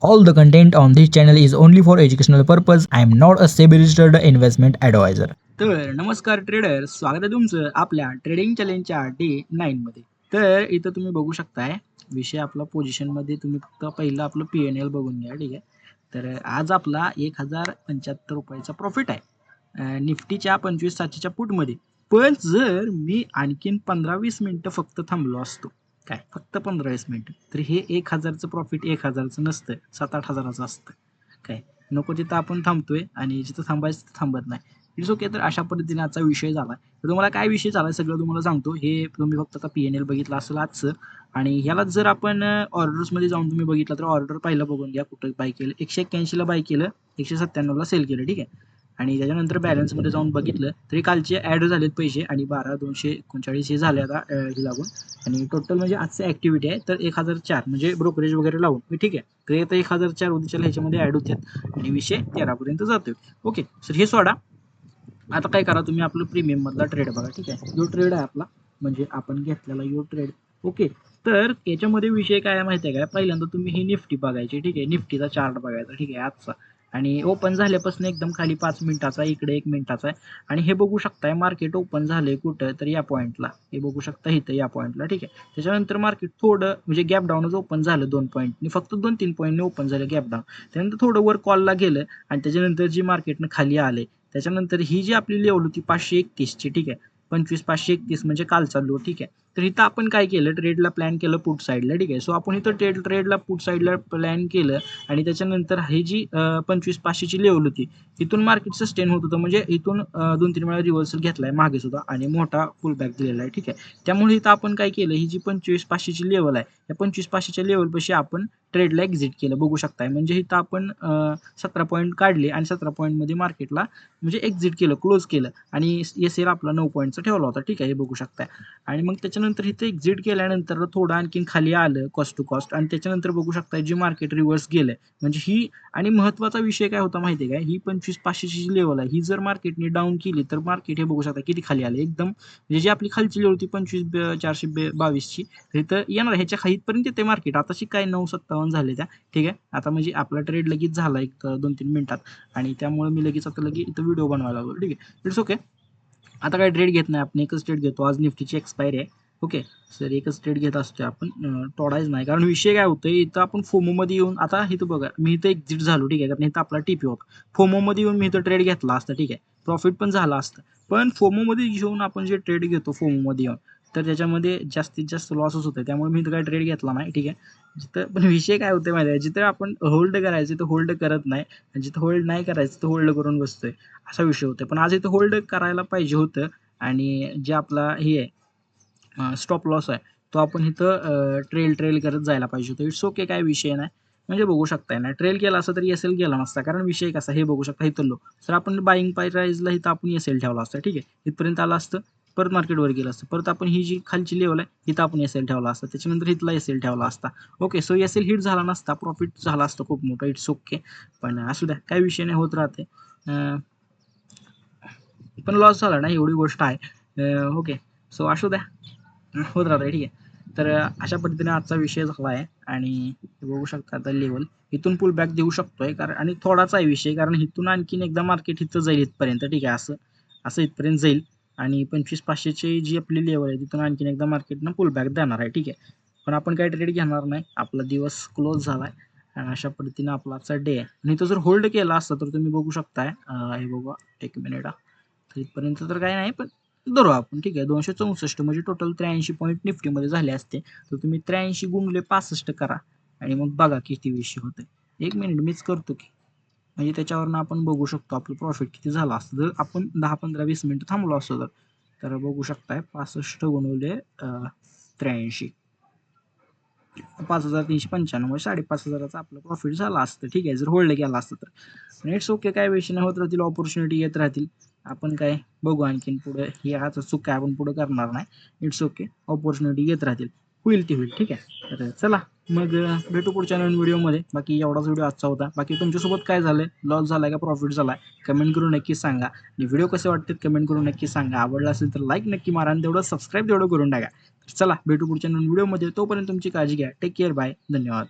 All the content on this channel is only for educational purpose. I am not a SEBI registered investment advisor. तर नमस्कार trader, स्वागत आहे तुमचं आपल्या trading चॅलेंजच्या day 9 मध्ये. तर इथं तुम्ही बघू शकताय विषय आपला पोझिशनमध्ये तुम्ही फक्त पहिलं आपलं PNL बघून घ्या, ठीक आहे. तर आज आपला 1075 रुपयाचा प्रॉफिट आहे निफ्टीच्या 25,700च्या पुटमध्ये. पण जर मी आणखीन 15-20 मिनिटं फक्त थांबलो असतो, काय फक्त 15-20 मिनिटं, तर हे 1000चं प्रॉफिट 1000चं नसतं, 7-8 हजाराचं असतं. काय नको तिथं आपण थांबतोय आणि जिथं थांबायचं तिथं थांबत नाही. It's okay. तर अशा पद्धतीने आजचा विषय झाला. तर तुम्हाला काय विषय झाला सगळं तुम्हाला सांगतो. हे तुम्ही फक्त आता PNL बघितलं असेल आजचं, आणि ह्याला जर आपण ऑर्डर्समध्ये जाऊन तुम्ही बघितलं तर ऑर्डर पहिला बघून घ्या कुठं बाय केलं. 181ला बाय केलं, 197ला सेल केलं, ठीक आहे. आणि त्याच्यानंतर बॅलन्समध्ये जाऊन बघितलं तरी कालचे ॲड झालेत पैसे आणि 12,239 हे झाले आता हे लागून. आणि टोटल म्हणजे आजचं ॲक्टिव्हिटी आहे तर 1004 म्हणजे ब्रोकरेज वगैरे लावून, ठीक आहे. तर आता 1004 उद्याच्याला ह्याच्यामध्ये ॲड होतात आणि विषय 13पर्यंत जातोय. ओके. सर हे सोडा. आता काय करा तुम्ही आपलं प्रीमियममधला ट्रेड बघा, ठीक आहे. जो ट्रेड आहे आपला म्हणजे आपण घेतलेला यो ट्रेड. ओके. तर याच्यामध्ये विषय काय आहे माहिती आहे का? पहिल्यांदा तुम्ही ही निफ्टी बघायची, ठीक आहे. निफ्टीचा चार्ट बघायचा, ठीक आहे, आजचा. आणि ओपन झाल्यापासून एकदम खाली 5 मिनिटाचा, इकडे 1 मिनिटाचा आहे. आणि हे बघू शकताय मार्केट ओपन झालंय कुठं तर या पॉईंटला. हे बघू शकता इथं या पॉईंटला, ठीक आहे. त्याच्यानंतर मार्केट थोडं म्हणजे गॅप डाऊनच ओपन झालं 2 पॉईंटनी, फक्त 2-3 पॉईंटने ओपन झालं गॅप डाऊन. त्यानंतर थोडं वर कॉलला गेलं आणि त्याच्यानंतर जी मार्केटनं खाली आले, त्याच्यानंतर ही जी आपली लेवल होती 531ची, ठीक आहे. 25,531 म्हणजे कालचा लो, ठीक आहे. तर इथं आपण काय केलं, ट्रेडला प्लॅन केलं पुट साईडला, ठीक आहे. सो आपण इथं ट्रेडला पुट साईडला प्लॅन केलं आणि त्याच्यानंतर ही जी 25,500ची लेवल होती इथून मार्केट सस्टेन होत होतं, म्हणजे इथून 2-3 वेळा रिव्हर्सल घेतलाय मागे सुद्धा आणि मोठा फुल बॅक दिलेला आहे, ठीक आहे. त्यामुळे इथं आपण काय केलं, ही जी 25,500ची लेवल आहे या 25,500च्या लेवलपाशी आपण ट्रेडला एक्झिट केलं, बघू शकताय. म्हणजे इथं आपण 17 पॉईंट काढले आणि 17 पॉईंटमध्ये मार्केटला म्हणजे एक्झिट केलं, क्लोज केलं आणि SL आपला 9 पॉईंटचा ठेवला होता, ठीक आहे. हे बघू शकताय. आणि मग त्याच्यानंतर इथं एक्झिट केल्यानंतर थोडं आणखीन खाली आलं कॉस्ट टू कॉस्ट आणि त्याच्यानंतर बघू शकताय जी मार्केट रिव्हर्स गेलंय. म्हणजे ही आणि महत्त्वाचा विषय काय होता माहिती आहे का? ही 25,500ची जी लेवल आहे ही जर मार्केटने डाऊन केली तर मार्केट हे बघू शकता किती खाली आले एकदम. म्हणजे जी आपली खालची लेवल होती 25,422ची इथं येणार, ह्याच्या खाईतपर्यंत येते मार्केट. आताशी काय 9:57 झाले त्या, ठीक आहे. आता म्हणजे आपला ट्रेड लगेच झाला एक 2-3 मिनिटात आणि त्यामुळे मी लगेच आता इथं व्हिडिओ बनवायला लागलो, ठीक आहे. It's okay. आता काय ट्रेड घेत नाही आपण, एकच ट्रेड घेतो. आज निफ्टीची एक्सपायरी आहे. ओके. सर एकच ट्रेड घेत असतोय आपण, तोडायच नाही. कारण विषय काय होतोय इथं आपण फोमोमध्ये येऊन आता इथं बघा मी इथं एक्झिट झालो, ठीक आहे. कारण इथं आपला TP होता. फोमोमध्ये येऊन मी इथं ट्रेड घेतला असता, ठीक आहे. प्रॉफिट पण झाला असतं. पण फोमोमध्ये घेऊन आपण जे ट्रेड घेतो फोमोमध्ये येऊन तर त्याच्यामध्ये जास्तीत जास्त लॉसच होतं. त्यामुळे मी इथं काय ट्रेड घेतला नाही, ठीक आहे. जिथं पण विषय काय होतोय माहिती आहे, जिथं आपण होल्ड करायचं तिथं होल्ड करत नाही आणि जिथं होल्ड नाही करायचं तिथं होल्ड करून बसतोय, असा विषय होतोय. पण आज इथं होल्ड करायला पाहिजे होतं आणि जे आपला हे आहे स्टॉप लॉस आहे तो आपण इथं ट्रेल करत जायला पाहिजे होतं. इट्स ओके, काय विषय नाही. म्हणजे बघू शकताय ना, ट्रेल केला असता तरी SL गेला नसता. कारण विषय कसा हे बघू शकता इथं लो. तर आपण बाईंग प्राईजला इथं आपण SL ठेवला असता, ठीक आहे. इथपर्यंत आलं असतं, परत मार्केटवर गेलं असतं. परत आपण ही जी खालची लेवल आहे इथं आपण SL ठेवला असता. त्याच्यानंतर इथला SL ठेवला असता. ओके. सो SL हिट झाला नसता, प्रॉफिट झाला असतं खूप मोठं. It's okay. पण असू द्या, काही विषय नाही, होत राहते. पण लॉस झाला ना, एवढी गोष्ट आहे. ओके. सो असू द्या, होत राहतं, ठीक आहे. तर अशा पद्धतीने आजचा विषय झाला आहे आणि बघू शकता आता लेवल इथून पुल बॅक देऊ शकतोय कारण आणि थोडाच आहे विषय, कारण इथून आणखीन एकदा मार्केट इथं जाईल इथपर्यंत, ठीक आहे. असं असं इथपर्यंत जाईल आणि 25,500ची जी आपली लेवल आहे तिथून आणखीन एकदा मार्केटनं पुल बॅक देणार आहे, ठीक आहे. पण आपण काय ट्रेड घेणार नाही, आपला दिवस क्लोज झाला आहे आणि अशा पद्धतीने आपला आजचा डे आहे. आणि तो जर होल्ड केला असता तर तुम्ही बघू शकताय, हे बघा 1 मिनिट, तर इथपर्यंत तर काही नाही, पण धरू आपण, ठीक आहे. 264 म्हणजे टोटल 83 पॉईंट निफ्टीमध्ये झाले असते. तर तुम्ही 83 गुणिले 65 करा आणि मग बघा किती विषय होते. 1 मिनिट मीच करतो की, म्हणजे त्याच्यावरनं आपण बघू शकतो आपलं प्रॉफिट किती झालं असतं जर आपण 10-15-20 मिनिटं थांबलो असतो तर बघू शकताय 65 गुणिले 83 5,395 म्हणजे 5,500चा आपलं प्रॉफिट झाला असतं, ठीक आहे. जर होल्ड केला असतं तर इट्स ओके, काय विषय नाही, होत राहतील, ऑपॉर्च्युनिटी येत राहतील. आपण काय बघू आणखीन पुढे, ही आता चूक काय आपण पुढे करणार नाही. इट्स ओके, ऑपॉर्च्युनिटी येत राहतील, होईल ती होईल, ठीक आहे. तर चला मग भेटू पुढच्या नवीन व्हिडिओमध्ये. बाकी एवढाच व्हिडिओ आजचा होता. बाकी तुमच्यासोबत काय झालं, लॉस झालाय का प्रॉफिट झालाय, कमेंट करून नक्की सांगा. आणि व्हिडिओ कसे वाटतात कमेंट करून नक्की सांगा. आवडला असेल तर लाईक नक्की मारा आणि तेवढं सबस्क्राईब तेवढं करून टाका. चला भेटू पुढच्या नवीन व्हिडिओमध्ये. तोपर्यंत तुमची काळजी घ्या. Take care. बाय. धन्यवाद.